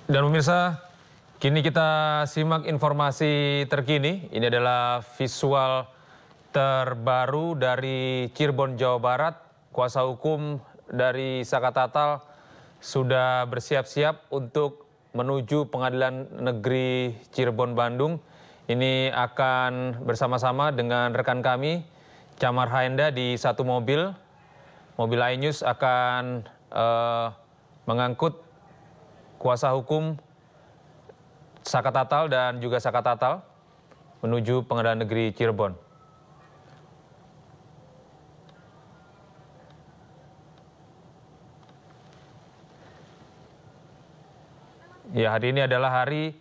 Dan pemirsa, kini kita simak informasi terkini. Ini adalah visual terbaru dari Cirebon, Jawa Barat. Kuasa hukum dari Saka Tatal sudah bersiap-siap untuk menuju Pengadilan Negeri Cirebon, Bandung. Ini akan bersama-sama dengan rekan kami, Chamar Haenda, di satu mobil. Mobil iNews akan mengangkut kuasa hukum Saka Tatal dan juga Saka Tatal menuju Pengadilan Negeri Cirebon. Ya, hari ini adalah hari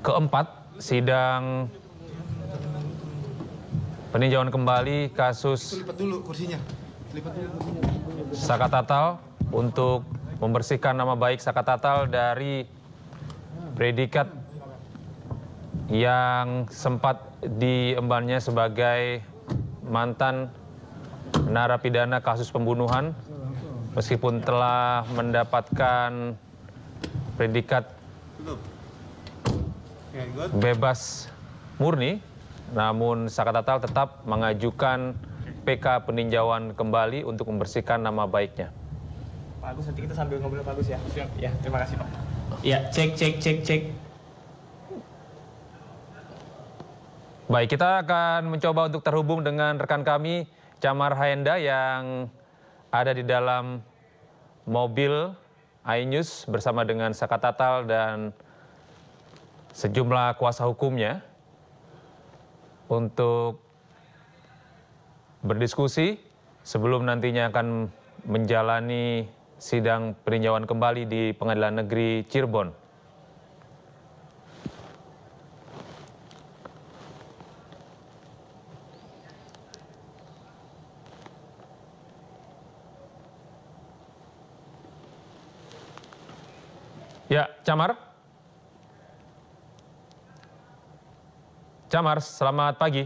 keempat sidang peninjauan kembali kasus Saka Tatal untuk membersihkan nama baik Saka Tatal dari predikat yang sempat diembannya sebagai mantan narapidana kasus pembunuhan. Meskipun telah mendapatkan predikat bebas murni, namun Saka Tatal tetap mengajukan PK peninjauan kembali untuk membersihkan nama baiknya. Pak Agus, nanti kita sambil ngobrol Pak Agus ya. Ya, terima kasih Pak. Ya, cek. Baik, kita akan mencoba untuk terhubung dengan rekan kami, Chamar Haenda, yang ada di dalam mobil iNews bersama dengan Saka Tatal dan sejumlah kuasa hukumnya untuk berdiskusi sebelum nantinya akan menjalani sidang peninjauan kembali di Pengadilan Negeri Cirebon. Ya, Chamar. Chamar, selamat pagi.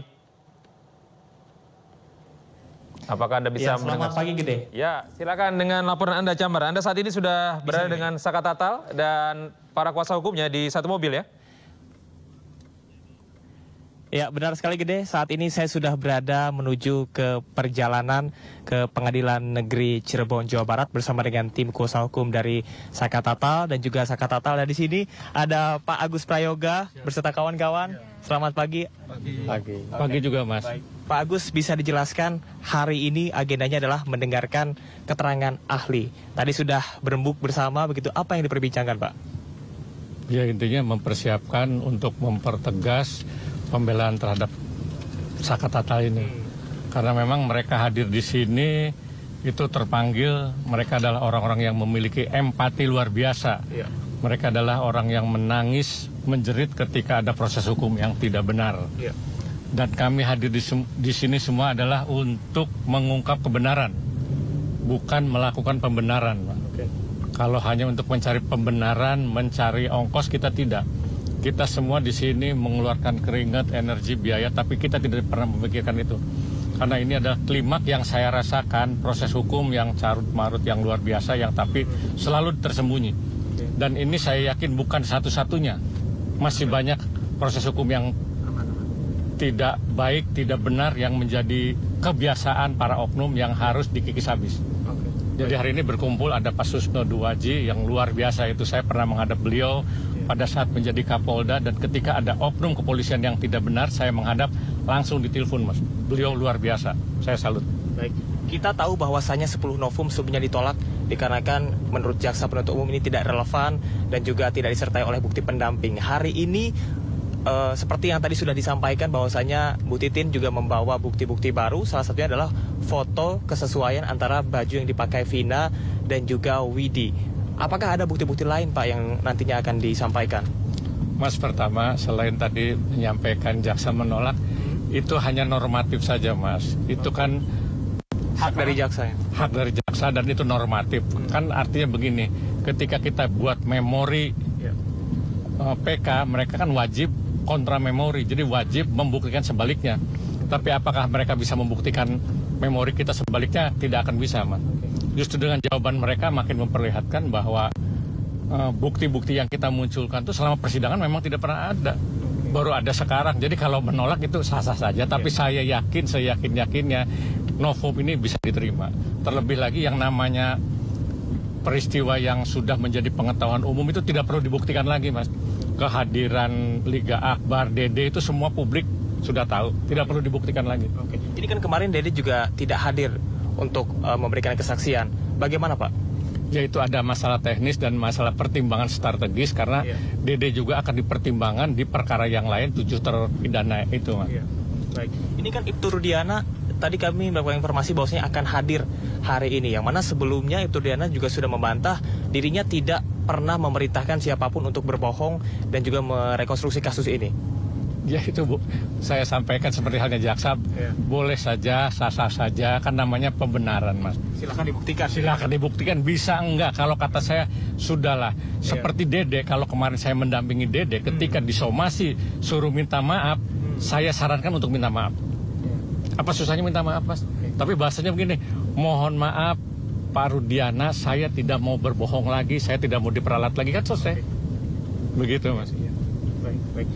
Apakah Anda bisa mendengar? Selamat pagi, Gede. Ya, silakan dengan laporan Anda, Chamar. Anda saat ini sudah berada dengan Saka Tatal dan para kuasa hukumnya di satu mobil ya? Ya, benar sekali, Gede. Saat ini saya sudah berada menuju ke perjalanan ke Pengadilan Negeri Cirebon, Jawa Barat bersama dengan tim kuasa hukum dari Saka Tatal dan juga Saka Tatal. Dan di sini ada Pak Agus Prayoga beserta kawan-kawan. Selamat pagi. Pagi juga, Mas. Baik. Pak Agus, bisa dijelaskan hari ini agendanya adalah mendengarkan keterangan ahli. Tadi sudah berembuk bersama, begitu. Apa yang diperbincangkan, Pak? Ya, intinya mempersiapkan untuk mempertegas pembelaan terhadap Saka Tatal ini. Karena memang mereka hadir di sini itu terpanggil, mereka adalah orang-orang yang memiliki empati luar biasa. Ya. Mereka adalah orang yang menangis, menjerit ketika ada proses hukum yang tidak benar. Ya. Dan kami hadir di sini semua adalah untuk mengungkap kebenaran, bukan melakukan pembenaran. Okay. Kalau hanya untuk mencari pembenaran, mencari ongkos, kita tidak. Kita semua di sini mengeluarkan keringat, energi, biaya, tapi kita tidak pernah memikirkan itu. Karena ini adalah klimaks yang saya rasakan, proses hukum yang carut-marut, yang luar biasa, yang tapi selalu tersembunyi. Dan ini saya yakin bukan satu-satunya. Masih banyak proses hukum yang tidak baik, tidak benar, yang menjadi kebiasaan para oknum yang harus dikikis habis. Jadi hari ini berkumpul ada Pak Susno Duwaji yang luar biasa, itu saya pernah menghadap beliau pada saat menjadi Kapolda, dan ketika ada oknum kepolisian yang tidak benar, saya menghadap langsung ditelepon, Mas. Beliau luar biasa, saya salut. Baik, kita tahu bahwasannya 10 novum sebelumnya ditolak dikarenakan menurut jaksa penuntut umum ini tidak relevan dan juga tidak disertai oleh bukti pendamping. Hari ini seperti yang tadi sudah disampaikan bahwasanya Bu Titin juga membawa bukti-bukti baru, salah satunya adalah foto kesesuaian antara baju yang dipakai Vina dan juga Widi. Apakah ada bukti-bukti lain, Pak, yang nantinya akan disampaikan? Mas, pertama, selain tadi menyampaikan jaksa menolak, itu hanya normatif saja, Mas. Itu kan hak dari jaksa ya? Hak dari jaksa dan itu normatif. Kan artinya begini, ketika kita buat memori PK, mereka kan wajib kontra memori, jadi wajib membuktikan sebaliknya. Tapi apakah mereka bisa membuktikan memori kita sebaliknya? Tidak akan bisa, Mas. Justru dengan jawaban mereka makin memperlihatkan bahwa bukti-bukti yang kita munculkan itu selama persidangan memang tidak pernah ada. Baru ada sekarang. Jadi kalau menolak itu sah-sah saja. Tapi saya yakin-yakinnya novum ini bisa diterima. Terlebih lagi yang namanya peristiwa yang sudah menjadi pengetahuan umum itu tidak perlu dibuktikan lagi, Mas. Kehadiran Liga Akbar, Dede itu semua publik sudah tahu. Tidak perlu dibuktikan lagi. Oke. Ini kan kemarin Dede juga tidak hadir untuk memberikan kesaksian. Bagaimana, Pak? Yaitu ada masalah teknis dan masalah pertimbangan strategis karena Dede juga akan dipertimbangkan di perkara yang lain 7 terpidana itu, Mas. Baik. Ini kan Ibtu Rudiana tadi kami mendapatkan informasi bahwasanya akan hadir hari ini, yang mana sebelumnya Ibtu Rudiana juga sudah membantah dirinya tidak pernah memerintahkan siapapun untuk berbohong dan juga merekonstruksi kasus ini. Ya itu Bu, saya sampaikan seperti halnya jaksa, boleh saja, sah-sah saja, kan namanya pembenaran, Mas. Silahkan dibuktikan. Silahkan dibuktikan, bisa enggak? Kalau kata saya, sudahlah. Seperti Dede, kalau kemarin saya mendampingi Dede, ketika disomasi suruh minta maaf, saya sarankan untuk minta maaf. Apa susahnya minta maaf, Mas? Tapi bahasanya begini, mohon maaf Pak Rudiana, saya tidak mau berbohong lagi, saya tidak mau diperalat lagi, kan selesai. Begitu, Mas. Baik.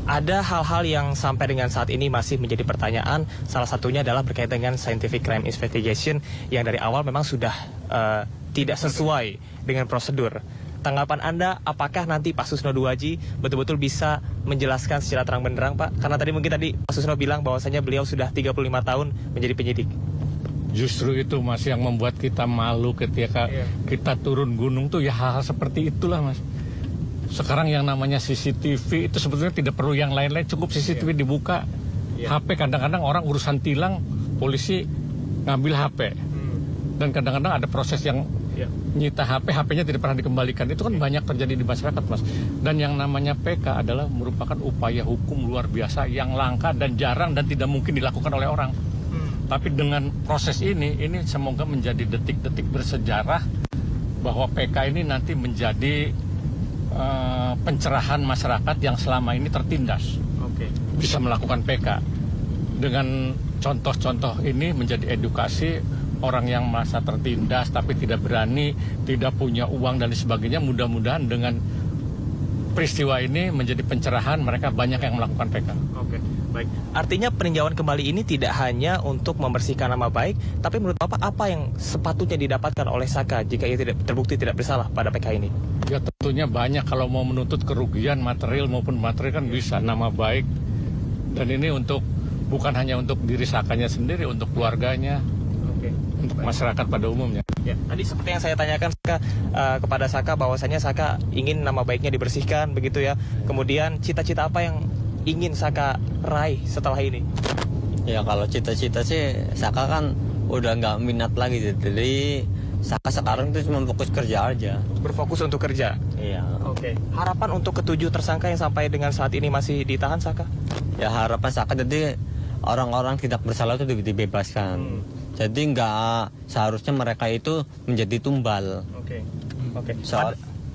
Ada hal-hal yang sampai dengan saat ini masih menjadi pertanyaan. Salah satunya adalah berkaitan dengan scientific crime investigation yang dari awal memang sudah tidak sesuai dengan prosedur. Tanggapan Anda, apakah nanti Pak Susno Duaji betul-betul bisa menjelaskan secara terang benderang, Pak? Karena tadi mungkin Pak Susno bilang bahwasanya beliau sudah 35 tahun menjadi penyidik. Justru itu, Mas, yang membuat kita malu ketika kita turun gunung tuh ya hal-hal seperti itulah, Mas. Sekarang yang namanya CCTV itu sebetulnya tidak perlu yang lain-lain, cukup CCTV dibuka. HP kadang-kadang orang urusan tilang, polisi ngambil HP. Dan kadang-kadang ada proses yang nyita HP, HP-nya tidak pernah dikembalikan. Itu kan banyak terjadi di masyarakat, Mas. Dan yang namanya PK adalah merupakan upaya hukum luar biasa yang langka dan jarang dan tidak mungkin dilakukan oleh orang. Tapi dengan proses ini semoga menjadi detik-detik bersejarah bahwa PK ini nanti menjadi pencerahan masyarakat yang selama ini tertindas. Bisa melakukan PK. Dengan contoh-contoh ini menjadi edukasi orang yang merasa tertindas tapi tidak berani, tidak punya uang dan sebagainya. Mudah-mudahan dengan peristiwa ini menjadi pencerahan, mereka banyak yang melakukan PK. Baik. Artinya peninjauan kembali ini tidak hanya untuk membersihkan nama baik, tapi menurut Bapak apa yang sepatutnya didapatkan oleh Saka jika ia tidak terbukti tidak bersalah pada PK ini? Ya tentunya banyak, kalau mau menuntut kerugian material maupun materi kan bisa, nama baik. Dan ini bukan hanya untuk diri Sakanya sendiri, untuk keluarganya, untuk masyarakat pada umumnya. Tadi seperti yang saya tanyakan kepada Saka bahwasanya Saka ingin nama baiknya dibersihkan begitu ya. Kemudian cita-cita apa yang ingin Saka raih setelah ini? Ya kalau cita-cita sih Saka kan udah nggak minat lagi, jadi Saka sekarang itu cuma fokus kerja aja. Berfokus untuk kerja? Iya. Harapan untuk ketujuh tersangka yang sampai dengan saat ini masih ditahan, Saka? Ya harapan Saka jadi orang-orang tidak bersalah itu dibebaskan. Jadi nggak seharusnya mereka itu menjadi tumbal.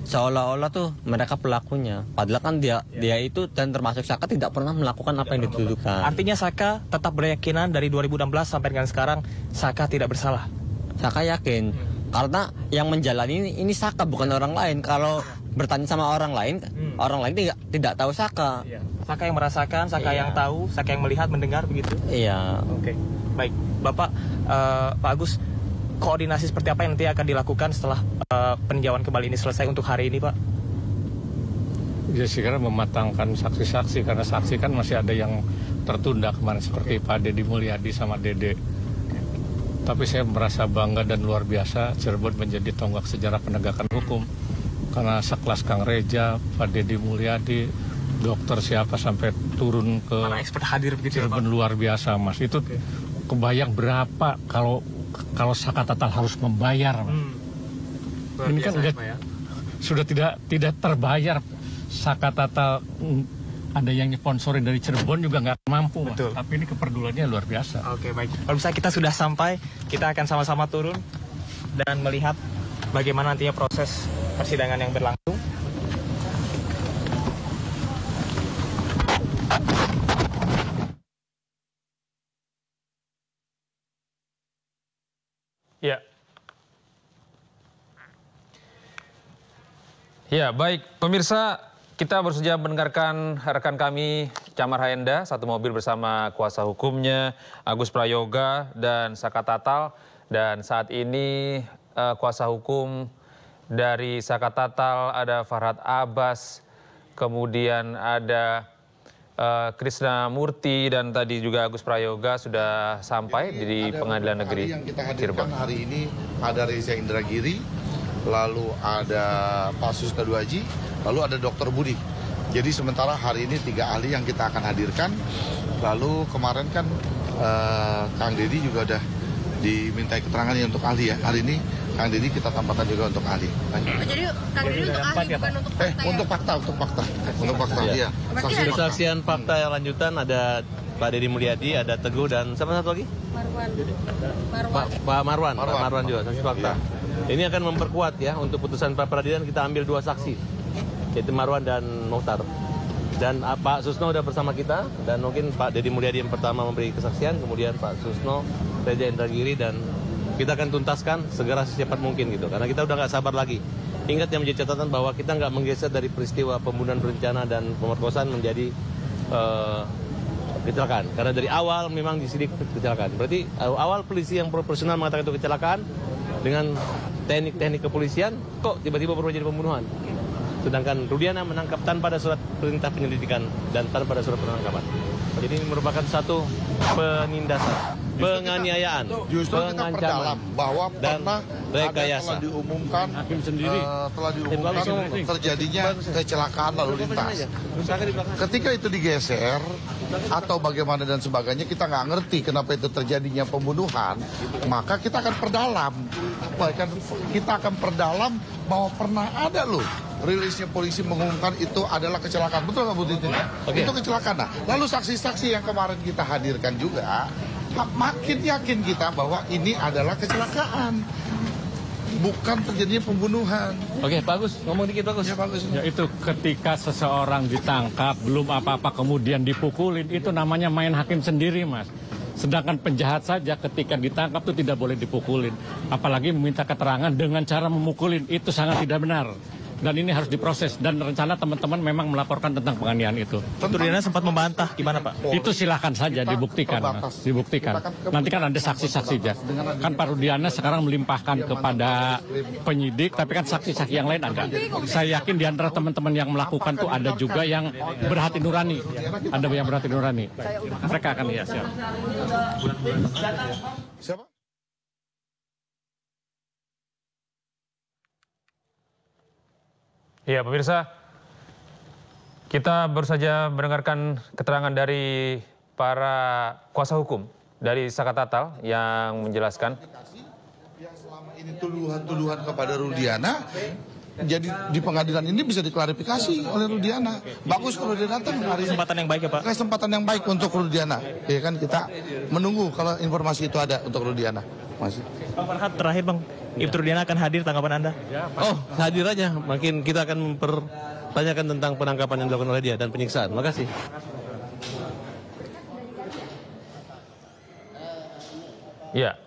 Seolah-olah tuh mereka pelakunya. Padahal kan dia itu dan termasuk Saka tidak pernah melakukan apa yang dituduhkan. Artinya Saka tetap berkeyakinan dari 2016 sampai dengan sekarang Saka tidak bersalah. Saka yakin karena yang menjalani ini Saka bukan orang lain. Kalau bertanya sama orang lain tidak tahu Saka. Saka yang merasakan, Saka yang tahu, Saka yang melihat, mendengar begitu. Iya. Baik, Bapak Pak Agus, koordinasi seperti apa yang nanti akan dilakukan setelah peninjauan kembali ini selesai untuk hari ini, Pak? Ya sekarang mematangkan saksi-saksi, karena saksi kan masih ada yang tertunda kemarin seperti Pak Deddy Mulyadi sama Dede. Tapi saya merasa bangga dan luar biasa Cirebon menjadi tonggak sejarah penegakan hukum. Karena sekelas Kang Reja, Pak Deddy Mulyadi, dokter siapa sampai turun ke para expert hadir begitu Cirebon, ya, Pak? luar biasa, Mas. Itu kebayang berapa kalau Saka Tatal harus membayar. Ini kan sudah tidak terbayar. Saka Tatal ada yang sponsorin dari Cirebon juga nggak mampu, Mas. Tapi ini kepeduliannya luar biasa. Baik. Kalau misalnya kita sudah sampai, kita akan sama-sama turun dan melihat bagaimana nantinya proses persidangan yang berlangsung. Ya, baik pemirsa, kita baru saja mendengarkan rekan kami Camar Haenda, satu mobil bersama kuasa hukumnya Agus Prayoga dan Saka Tatal. Dan saat ini kuasa hukum dari Saka Tatal ada Farhad Abbas, kemudian ada Krishna Murti, dan tadi juga Agus Prayoga sudah sampai di Pengadilan Negeri yang kita Cirebon. hadirkan hari ini ada Reza Indragiri, lalu ada Pak Susno Duaji, lalu ada Dr. Budi. Jadi sementara hari ini 3 ahli yang kita akan hadirkan. Lalu kemarin kan Kang Deddy juga udah dimintai keterangannya untuk ahli ya. Hari ini Kang Deddy kita tambahkan juga untuk ahli. Jadi Kang Deddy untuk ahli bukan untuk fakta ya? Untuk fakta, iya. Kesaksian fakta yang lanjutan ada Pak Deddy Mulyadi, ada Teguh, dan sama satu lagi? Pak Marwan juga, saksi fakta. Ini akan memperkuat ya, untuk putusan pra-peradilan kita ambil 2 saksi, yaitu Marwan dan Mokhtar. Dan Pak Susno sudah bersama kita, dan mungkin Pak Deddy Mulyadi yang pertama memberi kesaksian, kemudian Pak Susno, Reza Indragiri, dan kita akan tuntaskan segera secepat mungkin gitu, karena kita udah nggak sabar lagi. Ingat yang menjadi catatan bahwa kita nggak menggeser dari peristiwa pembunuhan berencana dan pemerkosaan menjadi kecelakaan, karena dari awal memang disidik kecelakaan. Berarti awal polisi yang profesional mengatakan itu kecelakaan dengan teknik-teknik kepolisian, kok tiba-tiba berubah jadi pembunuhan. Sedangkan Rudiana menangkap tanpa ada surat perintah penyelidikan dan tanpa ada surat penangkapan. Jadi ini merupakan satu penindasan, penganiayaan, Justru kita perdalam bahwa dan pernah rekayasa. telah diumumkan terjadinya kecelakaan lalu lintas. Ketika itu digeser atau bagaimana dan sebagainya, kita nggak ngerti kenapa itu terjadinya pembunuhan, maka kita akan perdalam. Kita akan perdalam bahwa pernah ada loh rilisnya polisi mengumumkan itu adalah kecelakaan. Betul nggak Bu Titin? Okay. Itu kecelakaan. Nah, lalu saksi-saksi yang kemarin kita hadirkan juga makin yakin kita bahwa ini adalah kecelakaan, bukan terjadinya pembunuhan. Oke, bagus. Ngomong dikit bagus. Ya, bagus. Ya, itu ketika seseorang ditangkap belum apa-apa kemudian dipukulin, itu namanya main hakim sendiri, Mas. Sedangkan penjahat saja ketika ditangkap itu tidak boleh dipukulin, apalagi meminta keterangan dengan cara memukulin, itu sangat tidak benar. Dan ini harus diproses, dan rencana teman-teman memang melaporkan tentang penganiayaan itu. Rudiana sempat membantah, gimana Pak? Itu silahkan saja dibuktikan, Mas. Dibuktikan. Nanti kan ada saksi-saksi aja. Kan Pak Rudiana sekarang melimpahkan kepada penyidik, tapi kan saksi-saksi yang lain ada. Saya yakin di antara teman-teman yang melakukan itu ada juga yang berhati nurani. Ada yang berhati nurani. Mereka akan ya siap. Siapa? Ya pemirsa, kita baru saja mendengarkan keterangan dari para kuasa hukum dari Saka Tatal yang menjelaskan. Yang selama ini tuduhan-tuduhan kepada Rudiana, jadi di pengadilan ini bisa diklarifikasi oleh Rudiana. Bagus kalau dia datang hari ini. Kesempatan yang baik ya Pak? Kesempatan yang baik untuk Rudiana. Ya kan, kita menunggu kalau informasi itu ada untuk Rudiana. Masih. Pak Farhad, terakhir Bang, Ibtu Rudiana akan hadir, tanggapan Anda? Oh, hadir aja. Makin kita akan mempertanyakan tentang penangkapan yang dilakukan oleh dia dan penyiksaan. Makasih. Ya,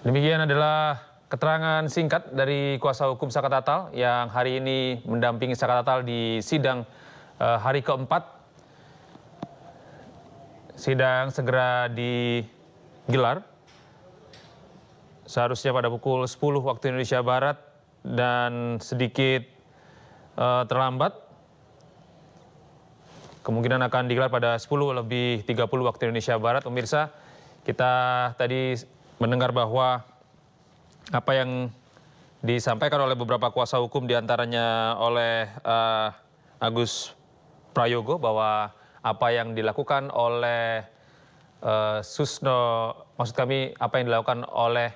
demikian adalah keterangan singkat dari kuasa hukum Saka Tatal yang hari ini mendampingi Saka Tatal di sidang hari keempat. Sidang segera digelar. Seharusnya pada pukul 10 waktu Indonesia Barat dan sedikit terlambat. Kemungkinan akan digelar pada 10:30 waktu Indonesia Barat. Pemirsa, kita tadi mendengar bahwa apa yang disampaikan oleh beberapa kuasa hukum diantaranya oleh Agus Prayoga bahwa apa yang dilakukan oleh Susno, maksud kami apa yang dilakukan oleh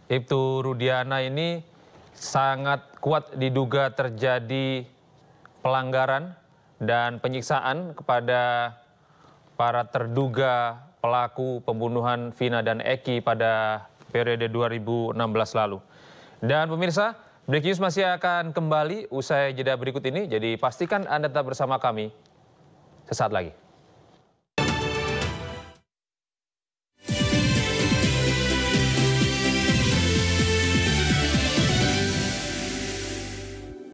Ibtu Rudiana ini sangat kuat diduga terjadi pelanggaran dan penyiksaan kepada para terduga pelaku pembunuhan Vina dan Eki pada periode 2016 lalu. Dan pemirsa, Breaking News masih akan kembali usai jeda berikut ini, jadi pastikan Anda tetap bersama kami sesaat lagi.